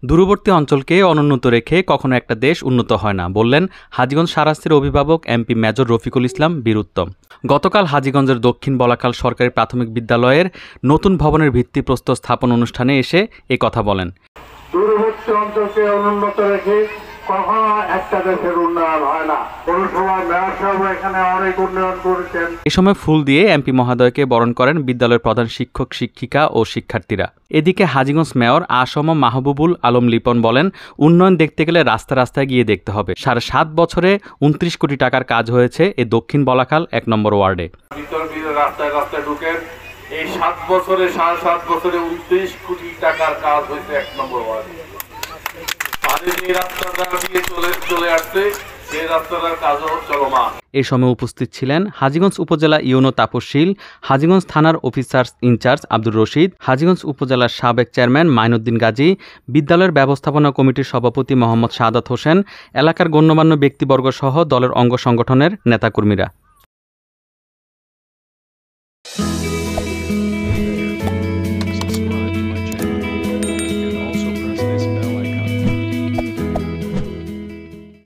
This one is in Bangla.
দূরবর্তী অঞ্চলকে অনুন্নত রেখে কখনো একটা দেশ উন্নত হয় না, বললেন হাজীগঞ্জ সারাস্তির অভিভাবক এমপি মেজর রফিকুল ইসলাম বীর উত্তম। গতকাল হাজীগঞ্জের দক্ষিণ বলাকাল সরকারি প্রাথমিক বিদ্যালয়ের নতুন ভবনের ভিত্তিপ্রস্তর স্থাপন অনুষ্ঠানে এসে এ কথা বলেন। দূরবর্তী অঞ্চলকে অনুন্নত রেখে কখনো একটা দেশের উন্নয়ন হয় না। পৌরসভা মেয়র সাহেব এখানে অনেক উন্নয়ন করেছেন। এ সময় ফুল দিয়ে এমপি মহোদয়কে বরণ করেন বিদ্যালয়ের প্রধান শিক্ষক, শিক্ষিকা ও শিক্ষার্থীরা। এদিকে হাজীগঞ্জ মেয়র আসম মাহবুবুল আলম লিপন বলেন, উন্নয়ন দেখতে গেলে রাস্তায় গিয়ে দেখতে হবে। 7.5 বছরে 29 কোটি টাকার কাজ হয়েছে এই দক্ষিণ বলাকাল 1 নম্বর ওয়ার্ডে। রাস্তায় ঢুকেন, এই 7 বছরে 7.5 বছরে 29 কোটি টাকার কাজ হয়েছে 1 নম্বর ওয়ার্ডে। এ সময় উপস্থিত ছিলেন হাজীগঞ্জ উপজেলা ইউনো তাপসশীল, হাজীগঞ্জ থানার অফিসার ইনচার্জ আব্দুর রশিদ, হাজীগঞ্জ উপজেলার সাবেক চেয়ারম্যান মাইনুদ্দিন গাজী, বিদ্যালয়ের ব্যবস্থাপনা কমিটির সভাপতি মোহাম্মদ শাহাদাত হোসেন, এলাকার গণ্যমান্য ব্যক্তিবর্গ সহ দলের অঙ্গ সংগঠনের নেতাকর্মীরা।